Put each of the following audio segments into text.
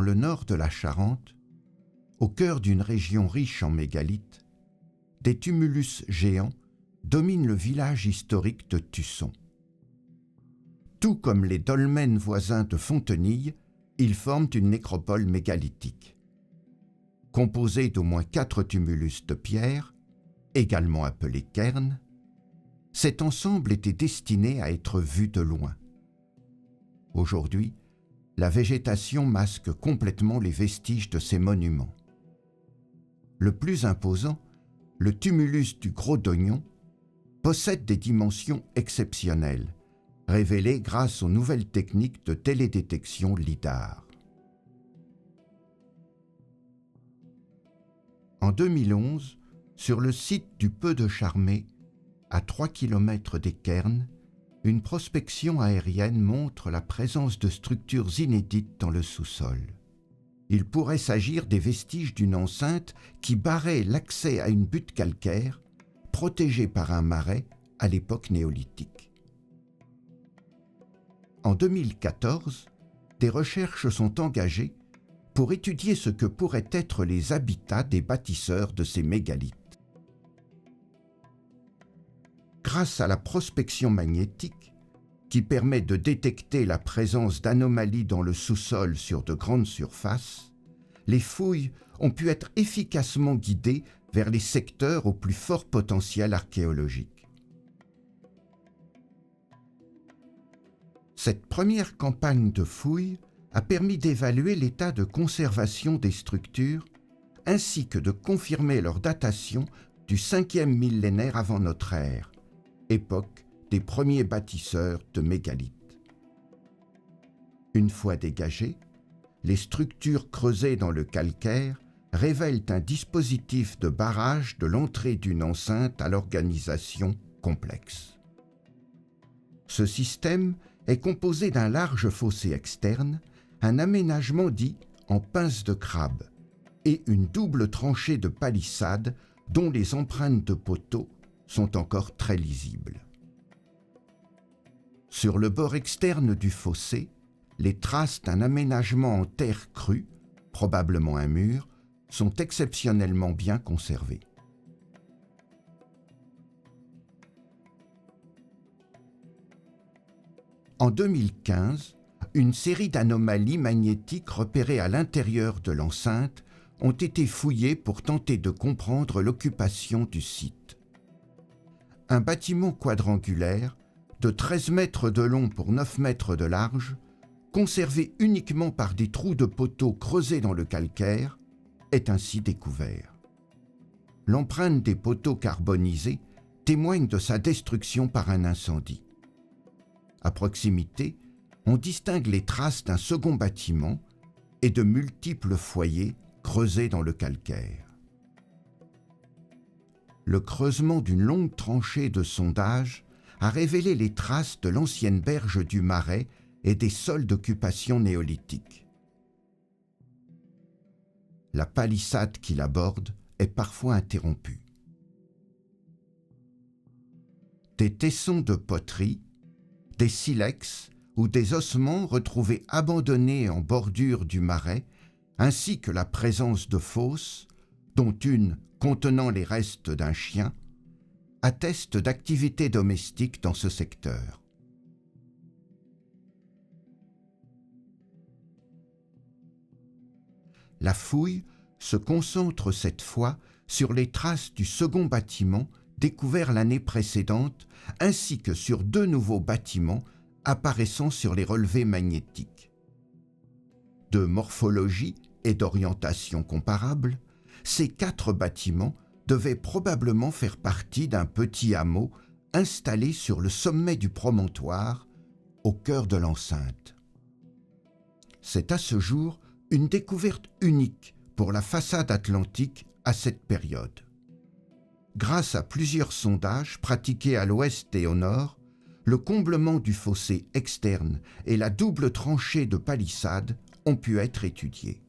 le nord de la Charente, au cœur d'une région riche en mégalithes, des tumulus géants dominent le village historique de Tusson. Tout comme les dolmens voisins de Fontenille, ils forment une nécropole mégalithique. Composée d'au moins 4 tumulus de pierre, également appelés cairns, cet ensemble était destiné à être vu de loin. Aujourd'hui, la végétation masque complètement les vestiges de ces monuments. Le plus imposant, le tumulus du Gros d'Oignon, possède des dimensions exceptionnelles, révélées grâce aux nouvelles techniques de télédétection LIDAR. En 2011, sur le site du Peu de Charmé, à 3 km des cairns, une prospection aérienne montre la présence de structures inédites dans le sous-sol. Il pourrait s'agir des vestiges d'une enceinte qui barrait l'accès à une butte calcaire, protégée par un marais à l'époque néolithique. En 2014, des recherches sont engagées pour étudier ce que pourraient être les habitats des bâtisseurs de ces mégalithes. Grâce à la prospection magnétique, qui permet de détecter la présence d'anomalies dans le sous-sol sur de grandes surfaces, les fouilles ont pu être efficacement guidées vers les secteurs au plus fort potentiel archéologique. Cette première campagne de fouilles a permis d'évaluer l'état de conservation des structures ainsi que de confirmer leur datation du 5e millénaire avant notre ère, époque des premiers bâtisseurs de mégalithes. Une fois dégagées, les structures creusées dans le calcaire révèlent un dispositif de barrage de l'entrée d'une enceinte à l'organisation complexe. Ce système est composé d'un large fossé externe, un aménagement dit en pince de crabe et une double tranchée de palissade dont les empreintes de poteaux sont encore très lisibles. Sur le bord externe du fossé, les traces d'un aménagement en terre crue, probablement un mur, sont exceptionnellement bien conservées. En 2015, une série d'anomalies magnétiques repérées à l'intérieur de l'enceinte ont été fouillées pour tenter de comprendre l'occupation du site. Un bâtiment quadrangulaire de 13 mètres de long pour 9 mètres de large, conservé uniquement par des trous de poteaux creusés dans le calcaire, est ainsi découvert. L'empreinte des poteaux carbonisés témoigne de sa destruction par un incendie. À proximité, on distingue les traces d'un second bâtiment et de multiples foyers creusés dans le calcaire. Le creusement d'une longue tranchée de sondage a révélé les traces de l'ancienne berge du Marais et des sols d'occupation néolithique. La palissade qui l'aborde est parfois interrompue. Des tessons de poterie, des silex ou des ossements retrouvés abandonnés en bordure du Marais, ainsi que la présence de fosses, dont une contenant les restes d'un chien, attestent d'activité domestique dans ce secteur. La fouille se concentre cette fois sur les traces du second bâtiment découvert l'année précédente, ainsi que sur 2 nouveaux bâtiments apparaissant sur les relevés magnétiques. De morphologie et d'orientation comparables, ces 4 bâtiments devaient probablement faire partie d'un petit hameau installé sur le sommet du promontoire, au cœur de l'enceinte. C'est à ce jour une découverte unique pour la façade atlantique à cette période. Grâce à plusieurs sondages pratiqués à l'ouest et au nord, le comblement du fossé externe et la double tranchée de palissade ont pu être étudiés.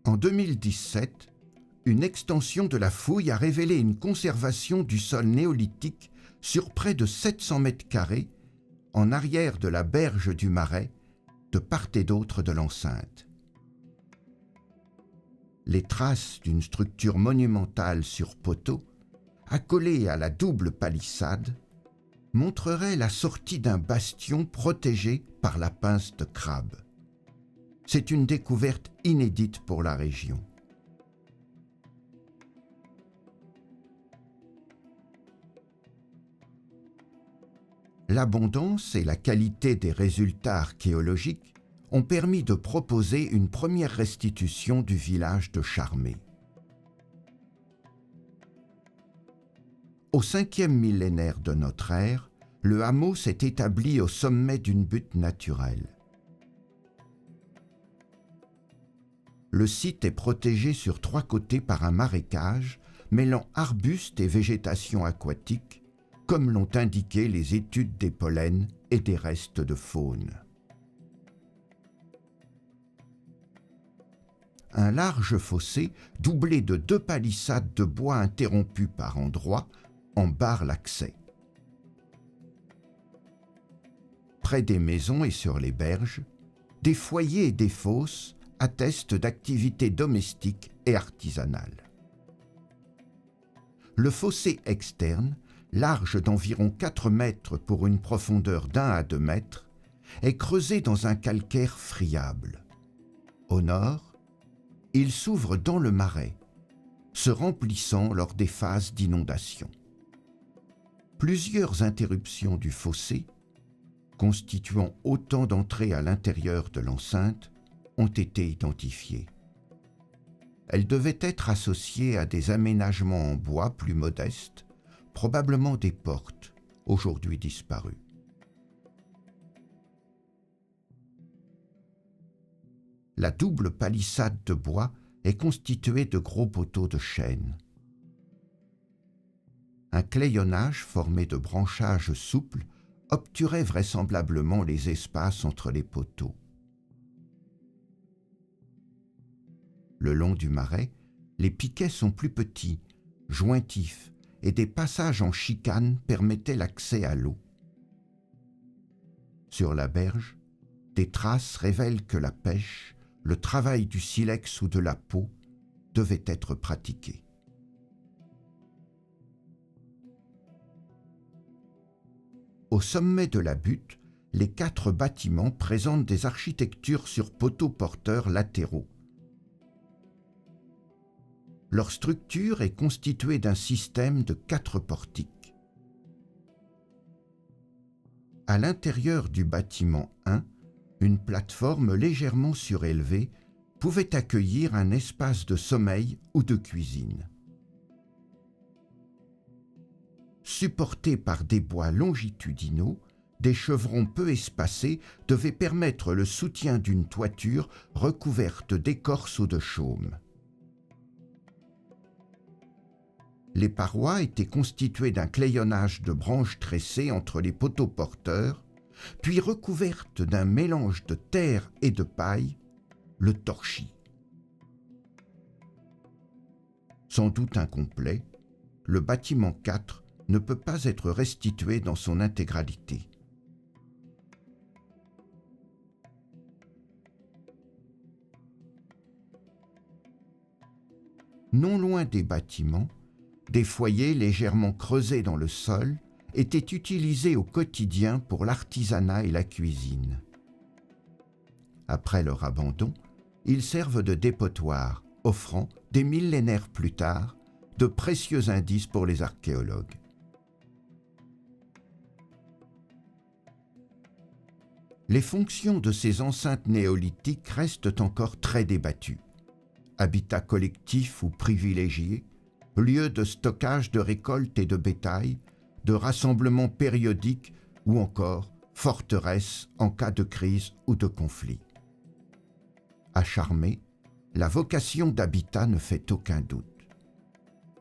En En 2017, une extension de la fouille a révélé une conservation du sol néolithique sur près de 700 mètres carrés, en arrière de la berge du Marais, de part et d'autre de l'enceinte. Les traces d'une structure monumentale sur poteaux, accolée à la double palissade, montreraient la sortie d'un bastion protégé par la pince de crabe. C'est une découverte inédite pour la région. L'abondance et la qualité des résultats archéologiques ont permis de proposer une première restitution du village de Charmé. Au 5e millénaire de notre ère, le hameau s'est établi au sommet d'une butte naturelle. Le site est protégé sur 3 côtés par un marécage mêlant arbustes et végétation aquatique, comme l'ont indiqué les études des pollens et des restes de faune. Un large fossé, doublé de 2 palissades de bois interrompues par endroits, en barre l'accès. Près des maisons et sur les berges, des foyers et des fosses attestent d'activités domestiques et artisanales. Le fossé externe, large d'environ 4 mètres pour une profondeur d'1 à 2 mètres, est creusé dans un calcaire friable. Au nord, il s'ouvre dans le Marais, se remplissant lors des phases d'inondation. Plusieurs interruptions du fossé, constituant autant d'entrées à l'intérieur de l'enceinte, ont été identifiées. Elles devaient être associées à des aménagements en bois plus modestes, probablement des portes, aujourd'hui disparues. La double palissade de bois est constituée de gros poteaux de chêne. Un clayonnage formé de branchages souples obturait vraisemblablement les espaces entre les poteaux. Le long du Marais, les piquets sont plus petits, jointifs, et des passages en chicane permettaient l'accès à l'eau. Sur la berge, des traces révèlent que la pêche, le travail du silex ou de la peau devaient être pratiqués. Au sommet de la butte, les 4 bâtiments présentent des architectures sur poteaux porteurs latéraux. Leur structure est constituée d'un système de 4 portiques. À l'intérieur du bâtiment 1, une plateforme légèrement surélevée pouvait accueillir un espace de sommeil ou de cuisine. Supportés par des bois longitudinaux, des chevrons peu espacés devaient permettre le soutien d'une toiture recouverte d'écorce ou de chaume. Les parois étaient constituées d'un clayonnage de branches tressées entre les poteaux porteurs, puis recouvertes d'un mélange de terre et de paille, le torchis. Sans doute incomplet, le bâtiment 4 ne peut pas être restitué dans son intégralité. Non loin des bâtiments, des foyers légèrement creusés dans le sol étaient utilisés au quotidien pour l'artisanat et la cuisine. Après leur abandon, ils servent de dépotoir, offrant, des millénaires plus tard, de précieux indices pour les archéologues. Les fonctions de ces enceintes néolithiques restent encore très débattues. Habitat collectif ou privilégié, lieu de stockage de récoltes et de bétail, de rassemblements périodiques ou encore forteresse en cas de crise ou de conflit. À Charmé, la vocation d'habitat ne fait aucun doute.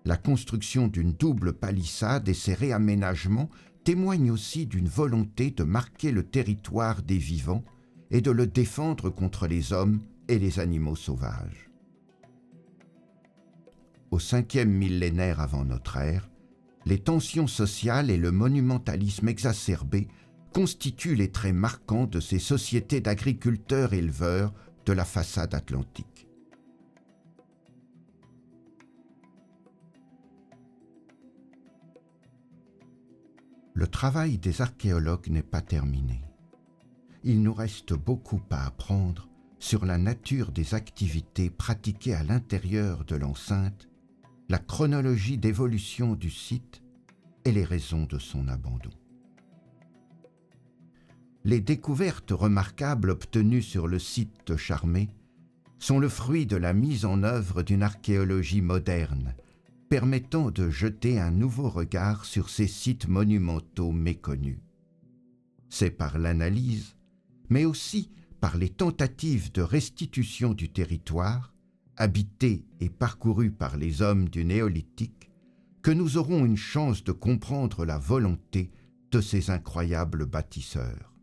La construction d'une double palissade et ses réaménagements témoignent aussi d'une volonté de marquer le territoire des vivants et de le défendre contre les hommes et les animaux sauvages. au 5e millénaire avant notre ère, les tensions sociales et le monumentalisme exacerbé constituent les traits marquants de ces sociétés d'agriculteurs-éleveurs de la façade atlantique. Le travail des archéologues n'est pas terminé. Il nous reste beaucoup à apprendre sur la nature des activités pratiquées à l'intérieur de l'enceinte, la chronologie d'évolution du site et les raisons de son abandon. Les découvertes remarquables obtenues sur le site de Charmey sont le fruit de la mise en œuvre d'une archéologie moderne, permettant de jeter un nouveau regard sur ces sites monumentaux méconnus. C'est par l'analyse, mais aussi par les tentatives de restitution du territoire, habité et parcouru par les hommes du Néolithique, que nous aurons une chance de comprendre la volonté de ces incroyables bâtisseurs.